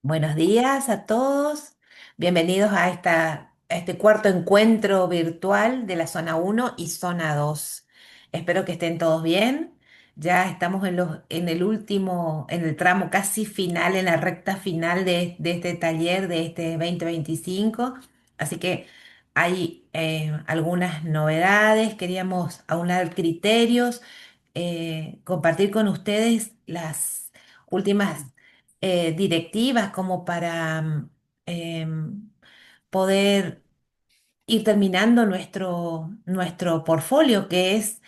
Buenos días a todos. Bienvenidos a a este cuarto encuentro virtual de la zona uno y zona 2. Espero que estén todos bien. Ya estamos en el último, en el tramo casi final, en la recta final de este taller de este 2025. Así que hay algunas novedades. Queríamos aunar criterios, compartir con ustedes las últimas directivas como para poder ir terminando nuestro portfolio, que es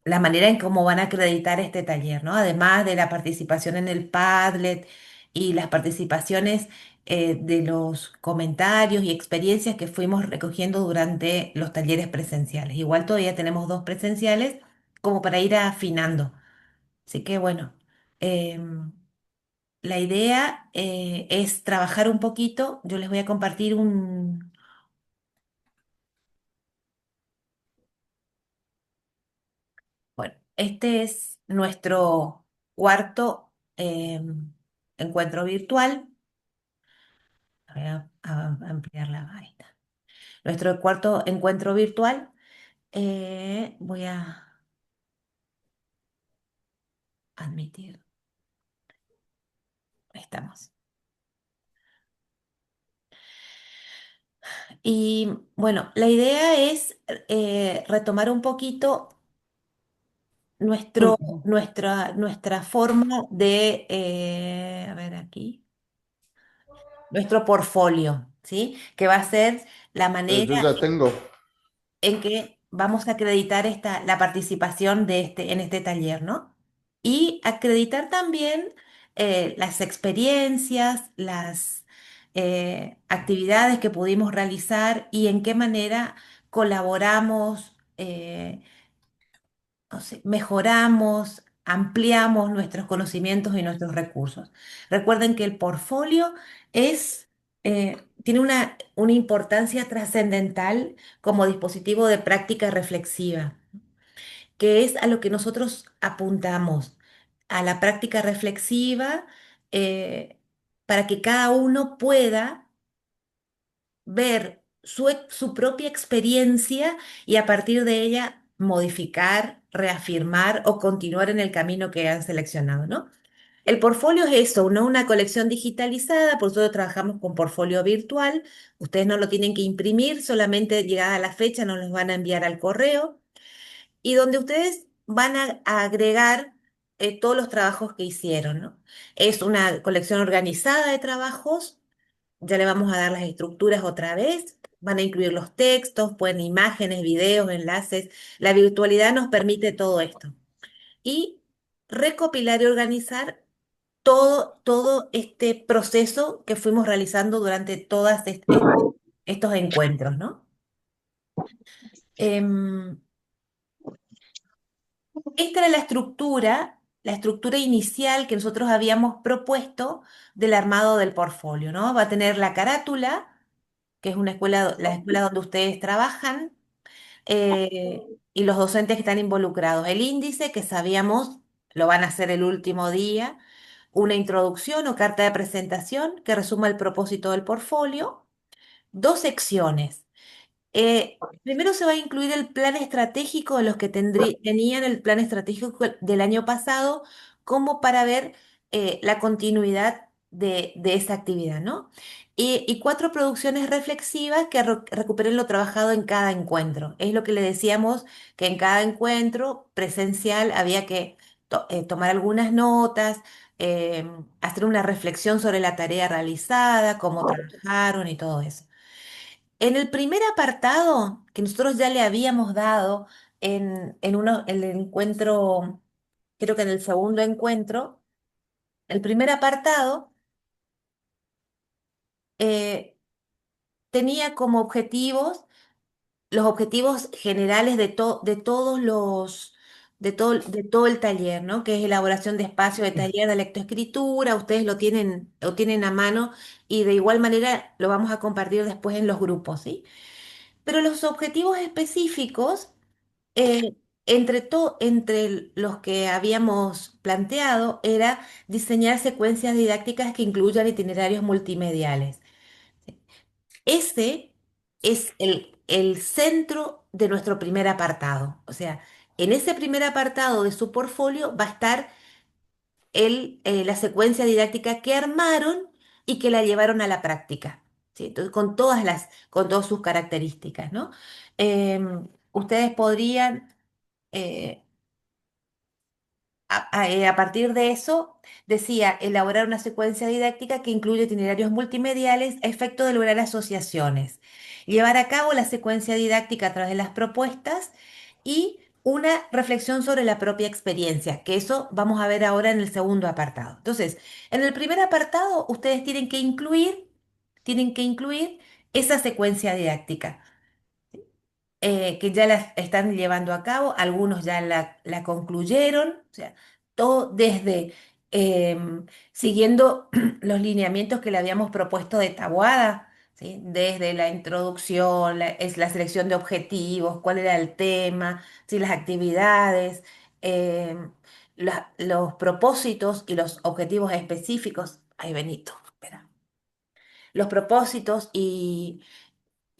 la manera en cómo van a acreditar este taller, ¿no? Además de la participación en el Padlet y las participaciones de los comentarios y experiencias que fuimos recogiendo durante los talleres presenciales. Igual todavía tenemos dos presenciales como para ir afinando. Así que bueno. em, la idea es trabajar un poquito. Yo les voy a compartir bueno, este es nuestro cuarto encuentro virtual. Voy a ampliar la vaina. Nuestro cuarto encuentro virtual. Voy a admitir. Ahí estamos. Y bueno, la idea es retomar un poquito nuestra forma de, a ver aquí, nuestro portfolio, ¿sí? Que va a ser la Yo manera ya tengo. en que vamos a acreditar la participación en este taller, ¿no? Y acreditar también las experiencias, las actividades que pudimos realizar y en qué manera colaboramos, no sé, mejoramos, ampliamos nuestros conocimientos y nuestros recursos. Recuerden que el portfolio tiene una importancia trascendental como dispositivo de práctica reflexiva, que es a lo que nosotros apuntamos, a la práctica reflexiva, eh, para que cada uno pueda ver su propia experiencia y a partir de ella modificar, reafirmar o continuar en el camino que han seleccionado, ¿no? El portfolio es eso, no una colección digitalizada, por eso trabajamos con portfolio virtual. Ustedes no lo tienen que imprimir, solamente llegada la fecha nos los van a enviar al correo y donde ustedes van a agregar todos los trabajos que hicieron, ¿no? Es una colección organizada de trabajos. Ya le vamos a dar las estructuras otra vez. Van a incluir los textos, pueden imágenes, videos, enlaces. La virtualidad nos permite todo esto. Y recopilar y organizar todo este proceso que fuimos realizando durante estos encuentros, ¿no? Em, Esta era la estructura inicial que nosotros habíamos propuesto del armado del portfolio, ¿no? Va a tener la carátula, que es la escuela donde ustedes trabajan, y los docentes que están involucrados. El índice, que sabíamos lo van a hacer el último día, una introducción o carta de presentación que resuma el propósito del portfolio, dos secciones. Primero se va a incluir el plan estratégico de los que tenían el plan estratégico del año pasado, como para ver la continuidad de esa actividad, ¿no? Y cuatro producciones reflexivas que recuperen lo trabajado en cada encuentro. Es lo que le decíamos, que en cada encuentro presencial había que tomar algunas notas, hacer una reflexión sobre la tarea realizada, cómo trabajaron y todo eso. En el primer apartado que nosotros ya le habíamos dado en el encuentro, creo que en el segundo encuentro, el primer apartado eh, tenía como objetivos los objetivos generales de todos de todo el taller, ¿no? Que es elaboración de espacio de taller de lectoescritura, ustedes lo tienen a mano y de igual manera lo vamos a compartir después en los grupos, ¿sí? Pero los objetivos específicos eh, entre los que habíamos planteado era diseñar secuencias didácticas que incluyan itinerarios multimediales. Ese es el centro de nuestro primer apartado. O sea, en ese primer apartado de su portfolio va a estar la secuencia didáctica que armaron y que la llevaron a la práctica. ¿Sí? Entonces, con todas sus características, ¿no? Ustedes podrían eh, a partir de eso, decía, elaborar una secuencia didáctica que incluye itinerarios multimediales a efecto de lograr asociaciones, llevar a cabo la secuencia didáctica a través de las propuestas y una reflexión sobre la propia experiencia, que eso vamos a ver ahora en el segundo apartado. Entonces, en el primer apartado, ustedes tienen que incluir esa secuencia didáctica que ya la están llevando a cabo, algunos ya la concluyeron, o sea, todo desde siguiendo los lineamientos que le habíamos propuesto de Taboada, ¿sí? Desde la introducción, es la selección de objetivos, cuál era el tema, ¿sí? Las actividades, em, los propósitos y los objetivos específicos. Ay, Benito, espera. Los propósitos y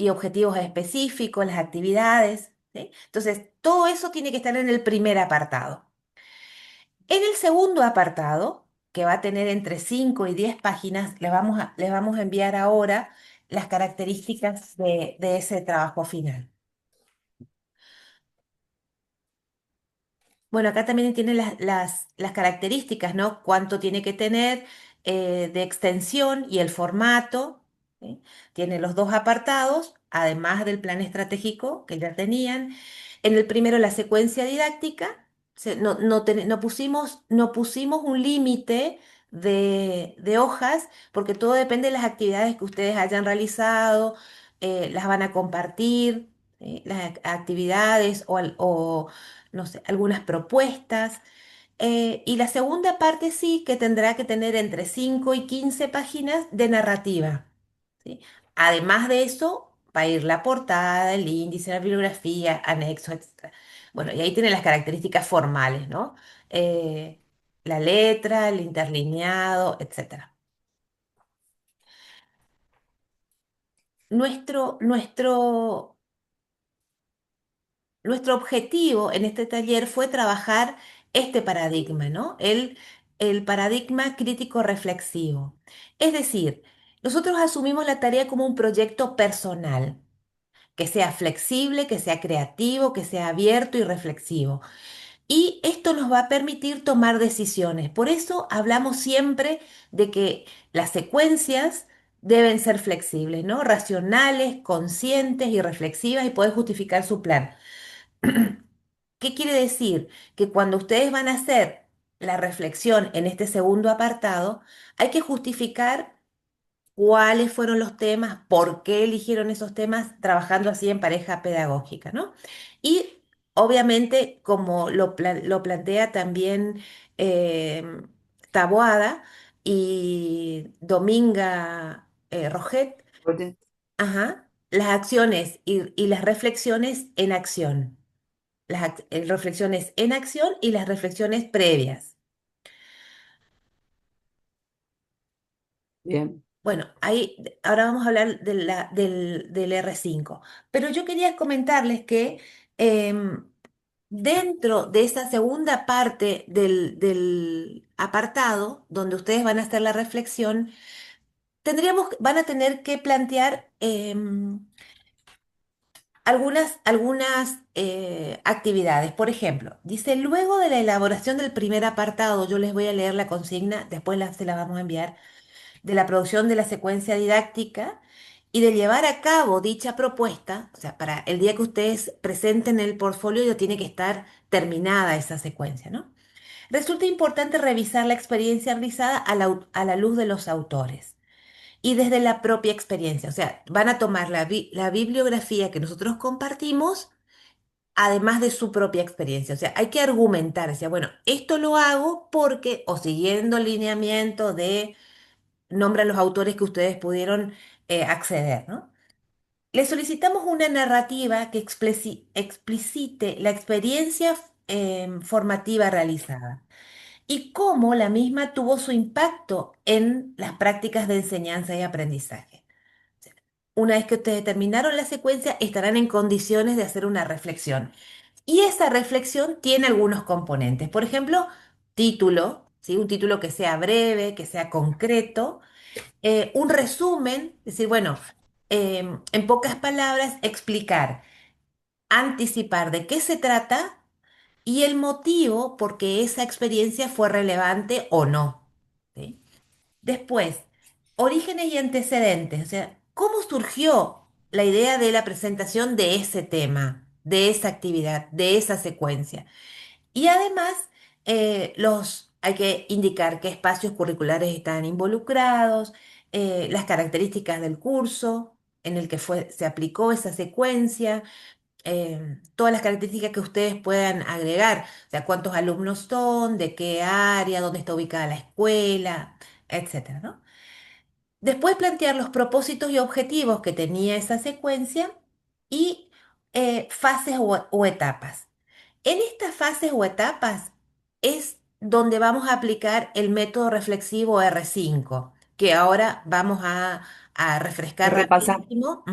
objetivos específicos, las actividades, ¿sí? Entonces, todo eso tiene que estar en el primer apartado. En el segundo apartado, que va a tener entre 5 y 10 páginas, les vamos a enviar ahora las características de ese trabajo final. Bueno, acá también tiene las características, ¿no? Cuánto tiene que tener de extensión y el formato. ¿Sí? Tiene los dos apartados, además del plan estratégico que ya tenían. En el primero, la secuencia didáctica. No pusimos un límite de hojas, porque todo depende de las actividades que ustedes hayan realizado, las van a compartir, ¿sí? Las actividades o no sé, algunas propuestas. Y la segunda parte sí que tendrá que tener entre 5 y 15 páginas de narrativa. ¿Sí? Además de eso, va a ir la portada, el índice, la bibliografía, anexo, etc. Bueno, y ahí tiene las características formales, ¿no? Eh, la letra, el interlineado, etc. Nuestro Nuestro objetivo en este taller fue trabajar este paradigma, ¿no? El paradigma crítico reflexivo. Es decir, nosotros asumimos la tarea como un proyecto personal, que sea flexible, que sea creativo, que sea abierto y reflexivo. Y esto nos va a permitir tomar decisiones. Por eso hablamos siempre de que las secuencias deben ser flexibles, ¿no? Racionales, conscientes y reflexivas y poder justificar su plan. ¿Qué quiere decir? Que cuando ustedes van a hacer la reflexión en este segundo apartado, hay que justificar cuáles fueron los temas, por qué eligieron esos temas, trabajando así en pareja pedagógica, ¿no? Y obviamente, como lo plantea también eh, Taboada y Dominga Roget, Oye, ajá, las acciones y las reflexiones en acción reflexiones en acción y las reflexiones previas. bien. Bueno, ahora vamos a hablar del R5, pero yo quería comentarles que em, dentro de esa segunda parte del apartado, donde ustedes van a hacer la reflexión, van a tener que plantear algunas actividades. Por ejemplo, dice, luego de la elaboración del primer apartado, yo les voy a leer la consigna, después se la vamos a enviar, de la producción de la secuencia didáctica y de llevar a cabo dicha propuesta, o sea, para el día que ustedes presenten el portfolio ya tiene que estar terminada esa secuencia, ¿no? Resulta importante revisar la experiencia realizada a la luz de los autores y desde la propia experiencia. O sea, van a tomar la bibliografía que nosotros compartimos, además de su propia experiencia. O sea, hay que argumentar, o sea, bueno, esto lo hago porque, o siguiendo el lineamiento de nombra los autores que ustedes pudieron acceder, ¿no? Le solicitamos una narrativa que explicite la experiencia formativa realizada y cómo la misma tuvo su impacto en las prácticas de enseñanza y aprendizaje. Una vez que ustedes terminaron la secuencia, estarán en condiciones de hacer una reflexión. Y esa reflexión tiene algunos componentes. Por ejemplo, título, ¿sí? Un título que sea breve, que sea concreto, un resumen, es decir, bueno, en pocas palabras, explicar, anticipar de qué se trata y el motivo por qué esa experiencia fue relevante o no. ¿Sí? Después, orígenes y antecedentes, o sea, ¿cómo surgió la idea de la presentación de ese tema, de esa actividad, de esa secuencia? Y además, hay que indicar qué espacios curriculares están involucrados, las características del curso en el que se aplicó esa secuencia, todas las características que ustedes puedan agregar, o sea, cuántos alumnos son, de qué área, dónde está ubicada la escuela, etcétera, ¿no? Después plantear los propósitos y objetivos que tenía esa secuencia y fases o etapas. En estas fases o etapas es donde vamos a aplicar el método reflexivo R5, que ahora vamos a refrescar Repasa. rapidísimo.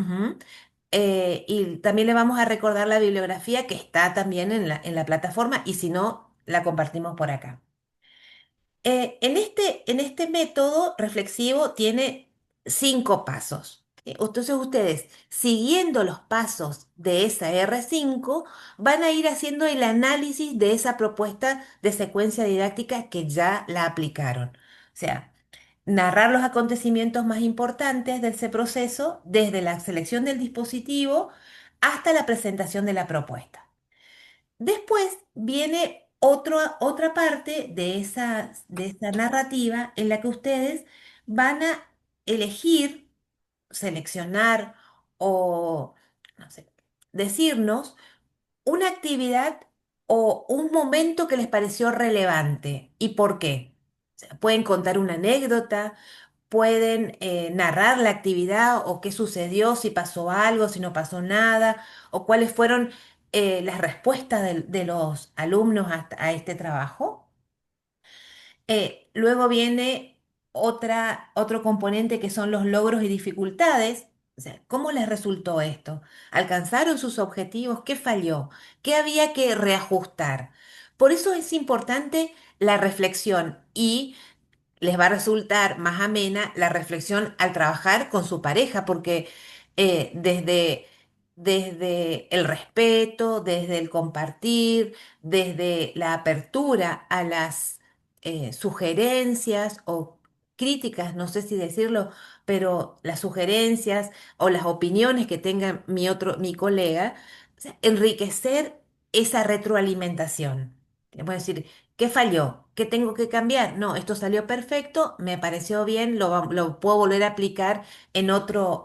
Y también le vamos a recordar la bibliografía que está también en la plataforma y si no, la compartimos por acá. En este método reflexivo tiene 5 pasos. Entonces ustedes, siguiendo los pasos de esa R5, van a ir haciendo el análisis de esa propuesta de secuencia didáctica que ya la aplicaron. O sea, narrar los acontecimientos más importantes de ese proceso, desde la selección del dispositivo hasta la presentación de la propuesta. Después viene otra parte de esa narrativa en la que ustedes van a elegir, seleccionar o, no sé, decirnos una actividad o un momento que les pareció relevante y por qué. O sea, pueden contar una anécdota, pueden narrar la actividad o qué sucedió, si pasó algo, si no pasó nada, o cuáles fueron las respuestas de los alumnos a este trabajo. Luego viene otro componente que son los logros y dificultades. O sea, ¿cómo les resultó esto? ¿Alcanzaron sus objetivos? ¿Qué falló? ¿Qué había que reajustar? Por eso es importante la reflexión y les va a resultar más amena la reflexión al trabajar con su pareja, porque desde el respeto, desde el compartir, desde la apertura a las sugerencias o críticas, no sé si decirlo, pero las sugerencias o las opiniones que tenga mi colega, o sea, enriquecer esa retroalimentación. Voy a decir, ¿qué falló? ¿Qué tengo que cambiar? No, esto salió perfecto, me pareció bien, lo puedo volver a aplicar en otra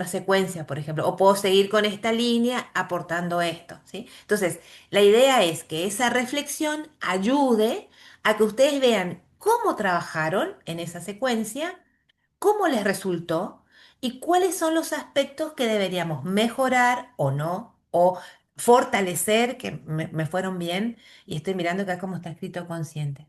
secuencia, por ejemplo, o puedo seguir con esta línea aportando esto, ¿sí? Entonces, la idea es que esa reflexión ayude a que ustedes vean cómo trabajaron en esa secuencia, cómo les resultó y cuáles son los aspectos que deberíamos mejorar o no, o fortalecer, que me fueron bien, y estoy mirando acá cómo está escrito consciente.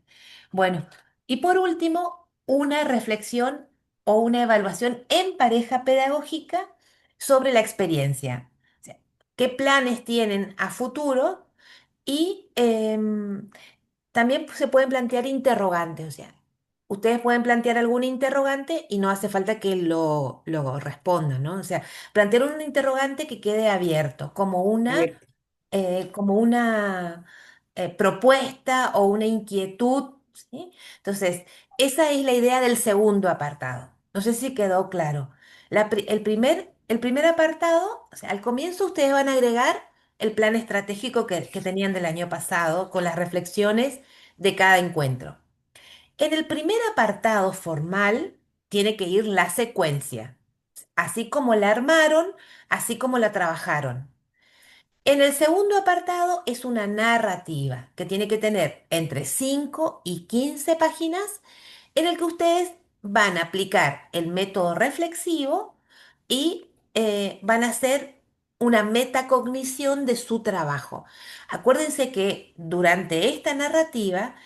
Bueno, y por último, una reflexión o una evaluación en pareja pedagógica sobre la experiencia. O sea, ¿qué planes tienen a futuro? Y también se pueden plantear interrogantes, o sea, ustedes pueden plantear algún interrogante y no hace falta que lo respondan, ¿no? O sea, plantear un interrogante que quede abierto, Abierto. como una propuesta o una inquietud, ¿sí? Entonces, esa es la idea del segundo apartado. No sé si quedó claro. El primer apartado, o sea, al comienzo ustedes van a agregar el plan estratégico que tenían del año pasado con las reflexiones de cada encuentro. En el primer apartado formal tiene que ir la secuencia, así como la armaron, así como la trabajaron. En el segundo apartado es una narrativa que tiene que tener entre 5 y 15 páginas en el que ustedes van a aplicar el método reflexivo y van a hacer una metacognición de su trabajo. Acuérdense que durante esta narrativa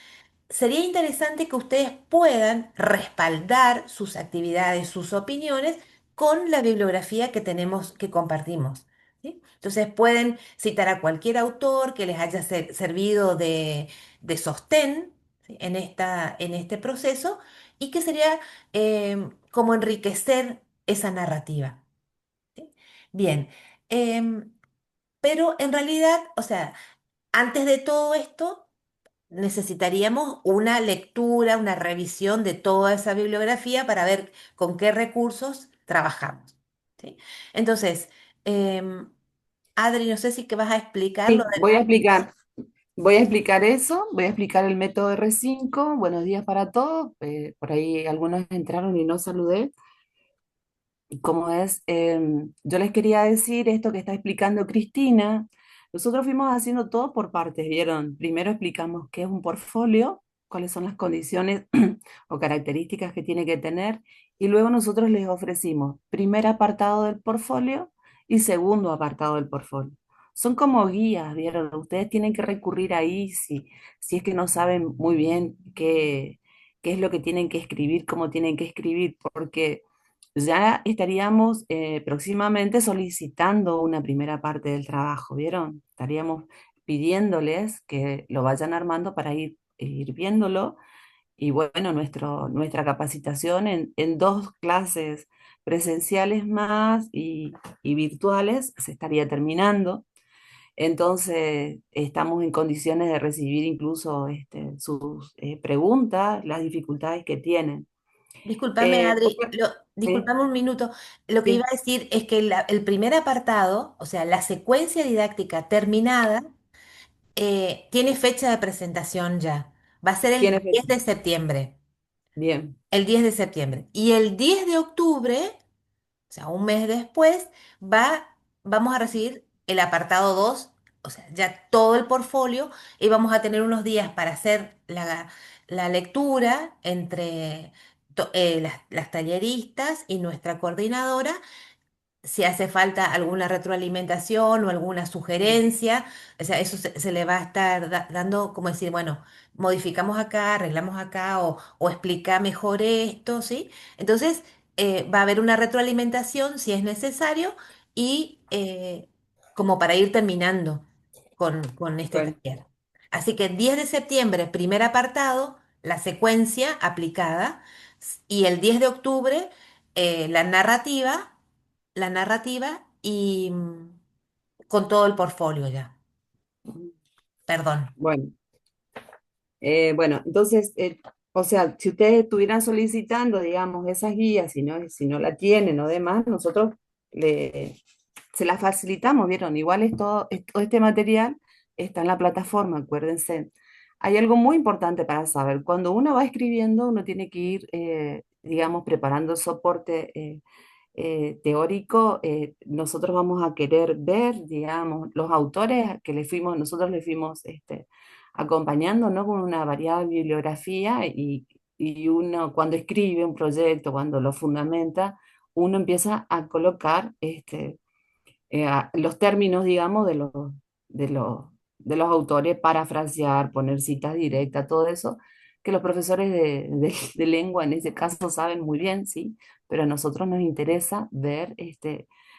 sería interesante que ustedes puedan respaldar sus actividades, sus opiniones con la bibliografía que tenemos, que compartimos. ¿Sí? Entonces pueden citar a cualquier autor que les haya servido de sostén, ¿sí? En este proceso y que sería como enriquecer esa narrativa. ¿Sí? Bien, em, pero en realidad, o sea, antes de todo esto, necesitaríamos una lectura, una revisión de toda esa bibliografía para ver con qué recursos trabajamos. ¿Sí? Entonces, em, Adri, no sé si que vas a explicar lo Sí, de... voy a explicar eso, voy a explicar el método R5. Buenos días para todos. Por ahí algunos entraron y no saludé. Como es, yo les quería decir esto que está explicando Cristina. Nosotros fuimos haciendo todo por partes, ¿vieron? Primero explicamos qué es un portfolio, cuáles son las condiciones o características que tiene que tener, y luego nosotros les ofrecimos primer apartado del portfolio y segundo apartado del portfolio. Son como guías, ¿vieron? Ustedes tienen que recurrir ahí si es que no saben muy bien qué es lo que tienen que escribir, cómo tienen que escribir, porque ya estaríamos próximamente solicitando una primera parte del trabajo, ¿vieron? Estaríamos pidiéndoles que lo vayan armando para ir viéndolo. Y bueno, nuestra capacitación en dos clases presenciales más y virtuales se estaría terminando. Entonces, estamos en condiciones de recibir incluso sus preguntas, las dificultades que tienen. Discúlpame, Adri, Sí, discúlpame un minuto. Lo que iba sí. a decir es que el primer apartado, o sea, la secuencia didáctica terminada, tiene fecha de presentación ya. Va a ser Tiene el fecha. 10 de septiembre. Bien. El 10 de septiembre. Y el 10 de octubre, o sea, un mes después, vamos a recibir el apartado 2, o sea, ya todo el portfolio, y vamos a tener unos días para hacer la lectura entre las talleristas y nuestra coordinadora si hace falta alguna retroalimentación o alguna sugerencia, o sea, eso se le va a estar dando, como decir, bueno, modificamos acá, arreglamos acá o explica mejor esto, ¿sí? Entonces, va a haber una retroalimentación si es necesario y como para ir terminando con este Bueno, taller. Así que 10 de septiembre, primer apartado, la secuencia aplicada, y el 10 de octubre, la narrativa y con todo el portfolio ya. Perdón. bueno, bueno, entonces, o sea, si ustedes estuvieran solicitando, digamos, esas guías, si no la tienen o demás, nosotros le, se las facilitamos, ¿vieron? Igual todo este material está en la plataforma, acuérdense. Hay algo muy importante para saber. Cuando uno va escribiendo, uno tiene que ir, digamos, preparando el soporte teórico. Nosotros vamos a querer ver, digamos, los autores que nosotros le fuimos acompañando, ¿no? Con una variada bibliografía y uno cuando escribe un proyecto, cuando lo fundamenta, uno empieza a colocar los términos, digamos, de los, de los autores, parafrasear, poner citas directas, todo eso, que los profesores de lengua en ese caso saben muy bien, ¿sí? Pero a nosotros nos interesa ver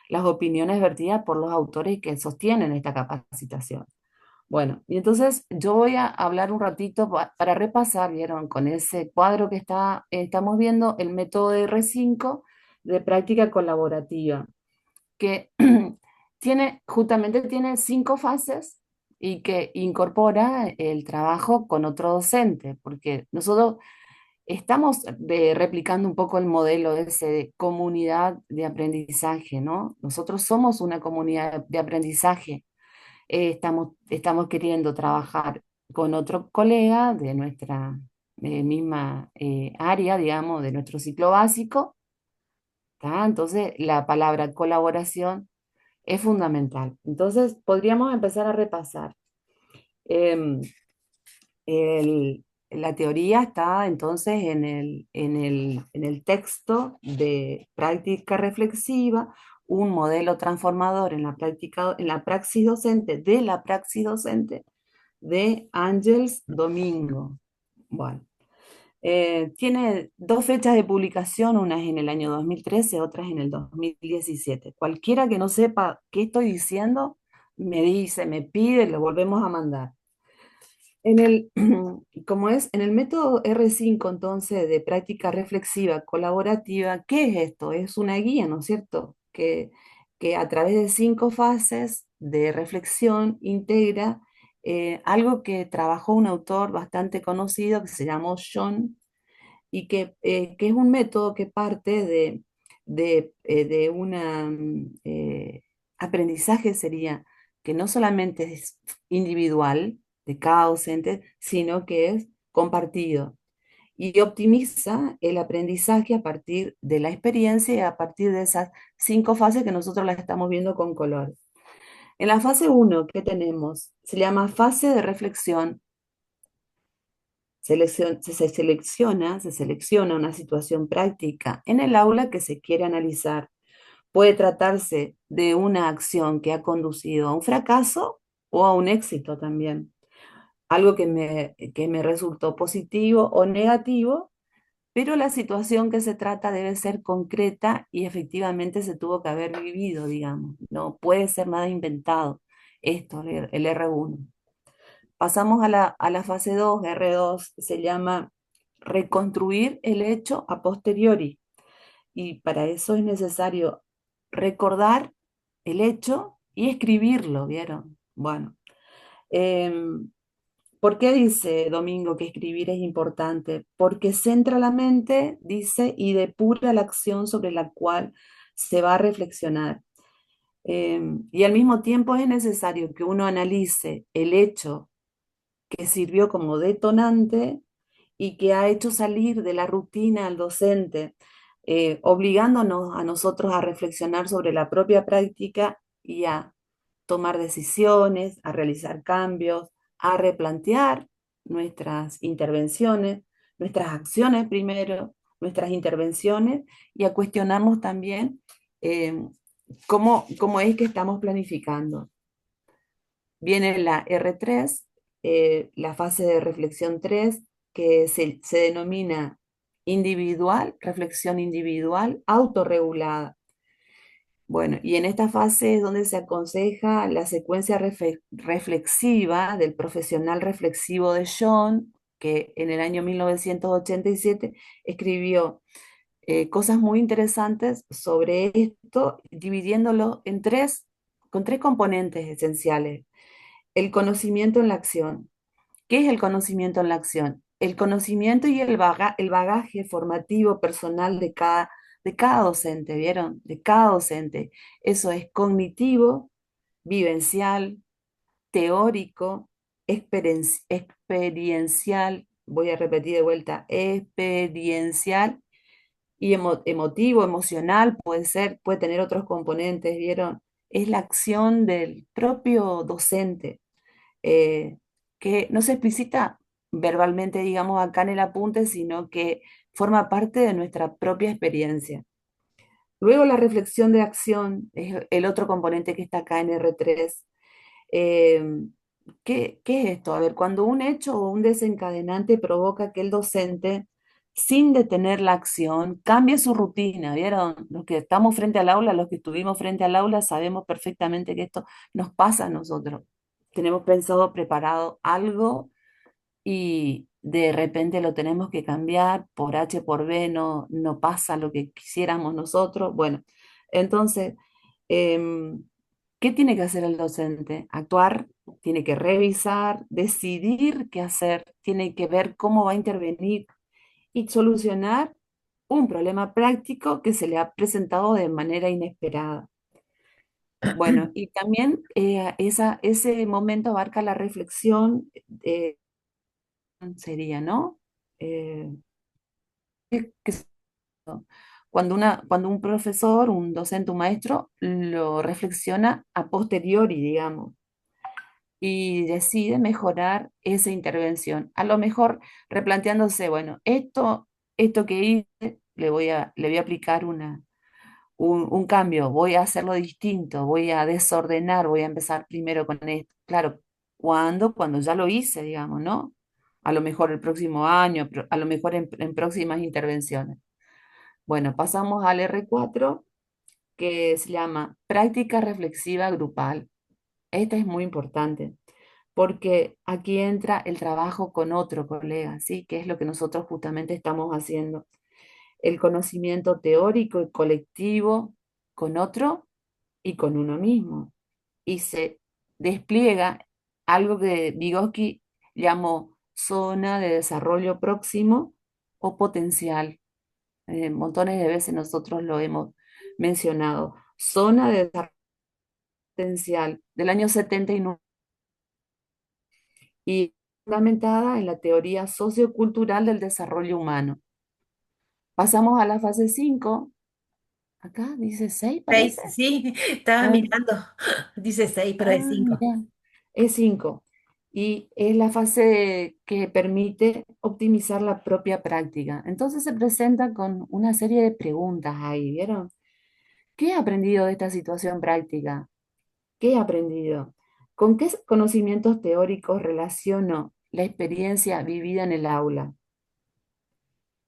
las opiniones vertidas por los autores que sostienen esta capacitación. Bueno, y entonces yo voy a hablar un ratito para repasar, ¿vieron? Con ese cuadro que estamos viendo, el método de R5 de práctica colaborativa que justamente tiene 5 fases y que incorpora el trabajo con otro docente, porque nosotros estamos replicando un poco el modelo ese de comunidad de aprendizaje, ¿no? Nosotros somos una comunidad de aprendizaje. Estamos queriendo trabajar con otro colega de nuestra misma área, digamos, de nuestro ciclo básico. ¿Tá? Entonces, la palabra colaboración es fundamental. Entonces, podríamos empezar a repasar. Em, la teoría está entonces en el texto de práctica reflexiva, un modelo transformador en la práctica, en la praxis docente, de la praxis docente de Ángels Domingo. Bueno, tiene dos fechas de publicación, una es en el año 2013, otra es en el 2017. Cualquiera que no sepa qué estoy diciendo, me dice, me pide, lo volvemos a mandar. En el, como es, en el método R5, entonces, de práctica reflexiva colaborativa, ¿qué es esto? Es una guía, ¿no es cierto? Que a través de 5 fases de reflexión integra algo que trabajó un autor bastante conocido que se llamó John y que es un método que parte de una aprendizaje sería que no solamente es individual de cada docente, sino que es compartido y optimiza el aprendizaje a partir de la experiencia y a partir de esas 5 fases que nosotros las estamos viendo con color. En la fase uno, ¿qué tenemos? Se llama fase de reflexión. Se selecciona una situación práctica en el aula que se quiere analizar. Puede tratarse de una acción que ha conducido a un fracaso o a un éxito también. Algo que me resultó positivo o negativo, pero la situación que se trata debe ser concreta y efectivamente se tuvo que haber vivido, digamos. No puede ser nada inventado. Esto, el R1. Pasamos a la fase 2, R2, se llama reconstruir el hecho a posteriori. Y para eso es necesario recordar el hecho y escribirlo, ¿vieron? Bueno, em, ¿por qué dice Domingo que escribir es importante? Porque centra la mente, dice, y depura la acción sobre la cual se va a reflexionar. Y al mismo tiempo es necesario que uno analice el hecho que sirvió como detonante y que ha hecho salir de la rutina al docente, obligándonos a nosotros a reflexionar sobre la propia práctica y a tomar decisiones, a realizar cambios, a replantear nuestras intervenciones, nuestras acciones primero, nuestras intervenciones y a cuestionarnos también eh, cómo es que estamos planificando. Viene la R3, la fase de reflexión 3, que se denomina individual, reflexión individual, autorregulada. Bueno, y en esta fase es donde se aconseja la secuencia reflexiva del profesional reflexivo de John, que en el año 1987 escribió cosas muy interesantes sobre esto, dividiéndolo con tres componentes esenciales. El conocimiento en la acción. ¿Qué es el conocimiento en la acción? El conocimiento y el bagaje formativo personal de cada docente, ¿vieron? De cada docente. Eso es cognitivo, vivencial, teórico, experiencial, voy a repetir de vuelta, experiencial y emotivo, emocional, puede ser, puede tener otros componentes, ¿vieron? Es la acción del propio docente eh, que no se explicita verbalmente, digamos, acá en el apunte, sino que forma parte de nuestra propia experiencia. Luego la reflexión de acción es el otro componente que está acá en R3. Eh, ¿Qué es esto? A ver, cuando un hecho o un desencadenante provoca que el docente, sin detener la acción, cambie su rutina. ¿Vieron? Los que estamos frente al aula, los que estuvimos frente al aula, sabemos perfectamente que esto nos pasa a nosotros. Tenemos pensado, preparado algo y de repente lo tenemos que cambiar por H por B, no pasa lo que quisiéramos nosotros. Bueno, entonces, em, ¿qué tiene que hacer el docente? Actuar, tiene que revisar, decidir qué hacer, tiene que ver cómo va a intervenir y solucionar un problema práctico que se le ha presentado de manera inesperada. Bueno, y también ese momento abarca la reflexión, sería, ¿no? Eh, ¿qué es esto? Cuando un profesor, un docente, un maestro lo reflexiona a posteriori, digamos. y decide mejorar esa intervención. A lo mejor replanteándose, bueno, esto que hice, le voy a aplicar un cambio, voy a hacerlo distinto, voy a desordenar, voy a empezar primero con esto. Claro, cuando ya lo hice, digamos, ¿no? A lo mejor el próximo año, a lo mejor en próximas intervenciones. Bueno, pasamos al R4, que se llama práctica reflexiva grupal. Esta es muy importante porque aquí entra el trabajo con otro colega, ¿sí? Que es lo que nosotros justamente estamos haciendo. El conocimiento teórico y colectivo con otro y con uno mismo. Y se despliega algo que Vygotsky llamó zona de desarrollo próximo o potencial. Montones de veces nosotros lo hemos mencionado. Zona de desarrollo potencial del año 79 y fundamentada en la teoría sociocultural del desarrollo humano. Pasamos a la fase 5. Acá dice 6, Seis, parece. sí, estaba Ah, mirando. Dice seis, pero es cinco. mira, es 5. Y es la fase que permite optimizar la propia práctica. Entonces se presenta con una serie de preguntas ahí, ¿vieron? ¿Qué he aprendido de esta situación práctica? ¿Qué he aprendido? ¿Con qué conocimientos teóricos relaciono la experiencia vivida en el aula?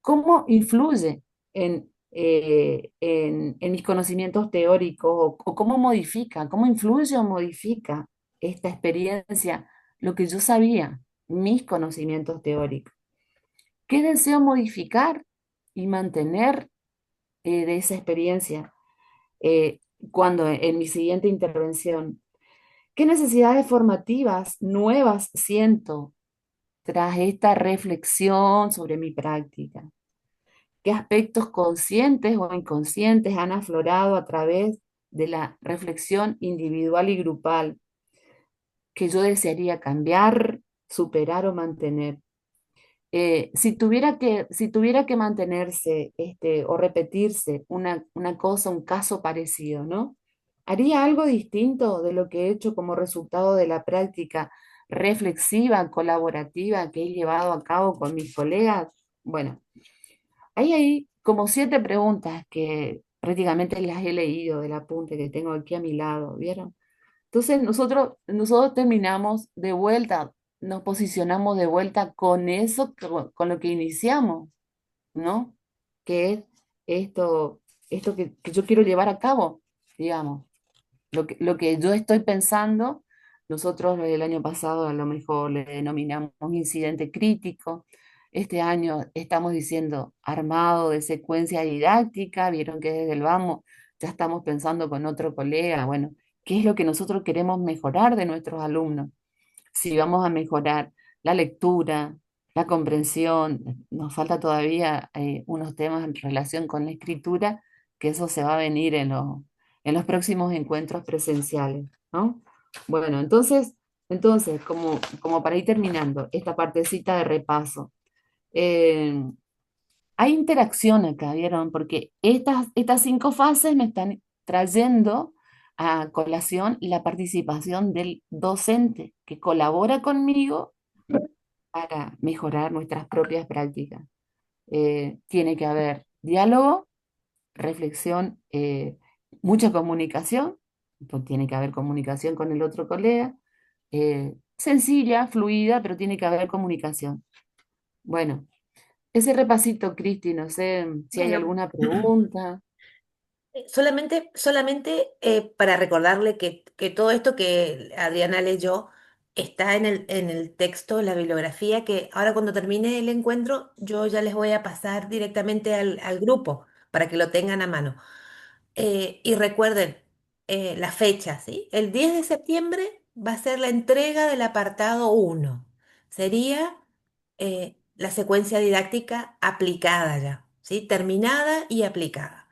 ¿Cómo influye en mis conocimientos teóricos o cómo modifica, cómo influye o modifica esta experiencia lo que yo sabía, mis conocimientos teóricos? ¿Qué deseo modificar y mantener de esa experiencia cuando en mi siguiente intervención? ¿Qué necesidades formativas nuevas siento tras esta reflexión sobre mi práctica? ¿Qué aspectos conscientes o inconscientes han aflorado a través de la reflexión individual y grupal que yo desearía cambiar, superar o mantener? Si tuviera que mantenerse o repetirse una cosa, un caso parecido, ¿no? ¿Haría algo distinto de lo que he hecho como resultado de la práctica reflexiva, colaborativa que he llevado a cabo con mis colegas? Bueno, ahí hay como 7 preguntas que prácticamente las he leído del apunte que tengo aquí a mi lado, ¿vieron? Entonces nosotros terminamos de vuelta, nos posicionamos de vuelta con eso, con lo que iniciamos, ¿no? Que es esto que yo quiero llevar a cabo, digamos. Lo que yo estoy pensando, nosotros el año pasado a lo mejor le denominamos incidente crítico. Este año estamos diciendo armado de secuencia didáctica. Vieron que desde el vamos ya estamos pensando con otro colega, bueno, ¿qué es lo que nosotros queremos mejorar de nuestros alumnos? Si vamos a mejorar la lectura, la comprensión, nos falta todavía unos temas en relación con la escritura, que eso se va a venir en los próximos encuentros presenciales, ¿no? Bueno, entonces como para ir terminando esta partecita de repaso, eh, hay interacción acá, ¿vieron? Porque estas 5 fases me están trayendo a colación la participación del docente que colabora conmigo para mejorar nuestras propias prácticas. Tiene que haber diálogo, reflexión, mucha comunicación, pues tiene que haber comunicación con el otro colega, sencilla, fluida, pero tiene que haber comunicación. Bueno, ese repasito, Cristi, no sé si hay Bueno. alguna pregunta. Solamente para recordarle que todo esto que Adriana leyó está en el texto, en la bibliografía, que ahora cuando termine el encuentro yo ya les voy a pasar directamente al grupo para que lo tengan a mano. Y recuerden la fecha, ¿sí? El 10 de septiembre va a ser la entrega del apartado uno. Sería la secuencia didáctica aplicada ya, ¿sí? Terminada y aplicada.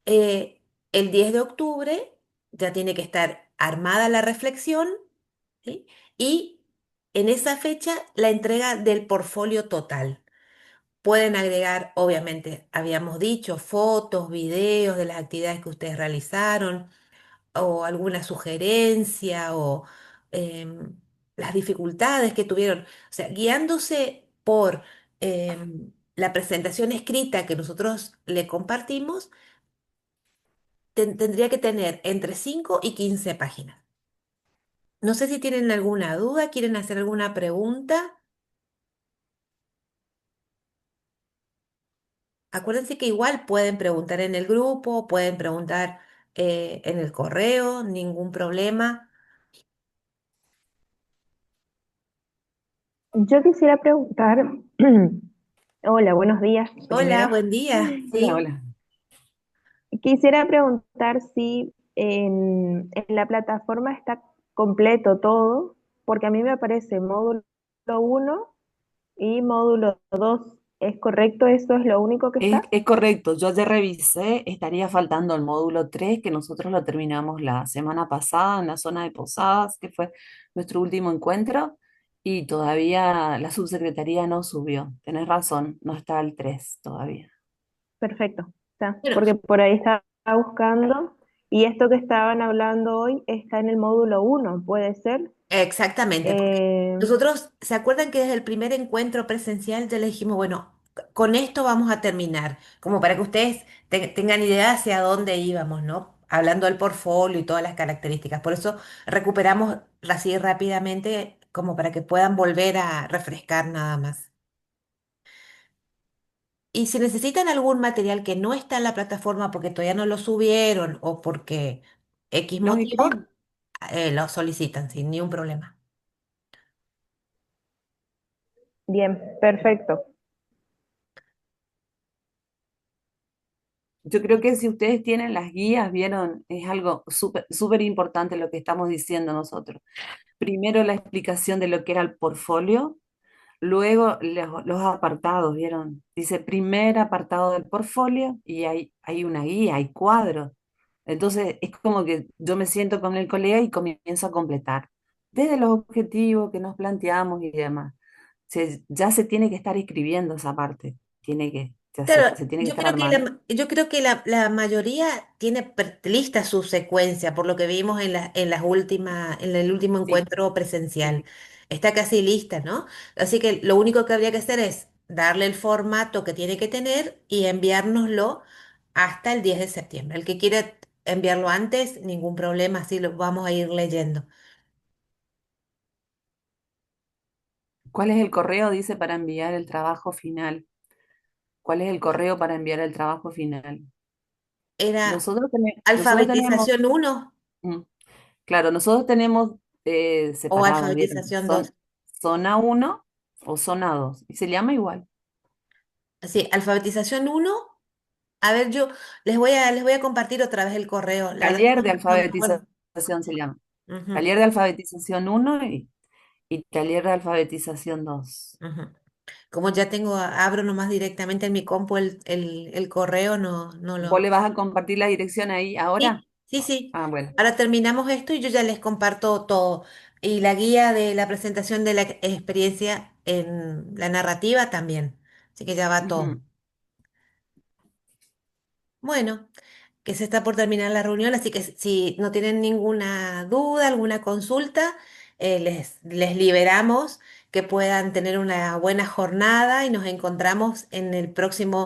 Eh, el 10 de octubre ya tiene que estar armada la reflexión, ¿sí? Y en esa fecha la entrega del portfolio total. Pueden agregar, obviamente, habíamos dicho, fotos, videos de las actividades que ustedes realizaron o alguna sugerencia em, las dificultades que tuvieron. O sea, guiándose por la presentación escrita que nosotros le compartimos, tendría que tener entre 5 y 15 páginas. No sé si tienen alguna duda, quieren hacer alguna pregunta. Acuérdense que igual pueden preguntar en el grupo, pueden preguntar en el correo, ningún problema. Yo quisiera preguntar, hola, buenos días Hola, primero. buen día. Hola, Sí, hola. Quisiera preguntar si en la plataforma está completo todo, porque a mí me aparece módulo uno y módulo 2. ¿Es correcto? ¿Eso es lo único que está? Es correcto, yo ya revisé, estaría faltando el módulo 3 que nosotros lo terminamos la semana pasada en la zona de Posadas, que fue nuestro último encuentro, y todavía la subsecretaría no subió. Tenés razón, no está el 3 todavía. Perfecto. Está, bueno, porque por ahí estaba buscando y esto que estaban hablando hoy está en el módulo uno, ¿puede ser? exactamente, porque Eh, nosotros, ¿se acuerdan que desde el primer encuentro presencial ya le dijimos, bueno, con esto vamos a terminar, como para que ustedes tengan idea hacia dónde íbamos, ¿no? Hablando del portfolio y todas las características. Por eso recuperamos así rápidamente, como para que puedan volver a refrescar nada más. Y si necesitan algún material que no está en la plataforma porque todavía no lo subieron o porque X Los motivo, escribo. lo solicitan sin ningún problema. Bien, perfecto. Yo creo que si ustedes tienen las guías, vieron, es algo súper súper importante lo que estamos diciendo nosotros. Primero la explicación de lo que era el portfolio. Luego los apartados, ¿vieron? Dice primer apartado del portfolio y hay una guía, hay cuadros. Entonces es como que yo me siento con el colega y comienzo a completar. Desde los objetivos que nos planteamos y demás. Ya se tiene que estar escribiendo esa parte. Claro, Se tiene que estar armando. yo creo que la mayoría tiene lista su secuencia, por lo que vimos en las últimas, en el último Sí, encuentro presencial. sí. Está casi lista, ¿no? Así que lo único que habría que hacer es darle el formato que tiene que tener y enviárnoslo hasta el 10 de septiembre. El que quiera enviarlo antes, ningún problema, así lo vamos a ir leyendo. ¿Cuál es el correo? Dice para enviar el trabajo final. ¿Cuál es el correo para enviar el trabajo final? Era Nosotros tenemos, alfabetización uno mm, claro, nosotros tenemos o separados, ¿vieron? alfabetización 2. Zona uno o zona 2 y se llama igual. Sí, alfabetización uno. A ver, yo les voy a compartir otra vez el correo. La verdad es Taller de que no me acuerdo. alfabetización se llama. Ujú, Taller de alfabetización uno y taller de alfabetización 2. ujú. Como ya tengo, abro nomás directamente en mi compu el correo, no ¿Vos lo. le vas a compartir la dirección ahí ahora? Sí, sí, sí. Ah, bueno. Ahora terminamos esto y yo ya les comparto todo. Y la guía de la presentación de la experiencia en la narrativa también. Así que ya va todo. Ujú. Bueno. Que se está por terminar la reunión, así que si no tienen ninguna duda, alguna consulta, les liberamos que puedan tener una buena jornada y nos encontramos en el próximo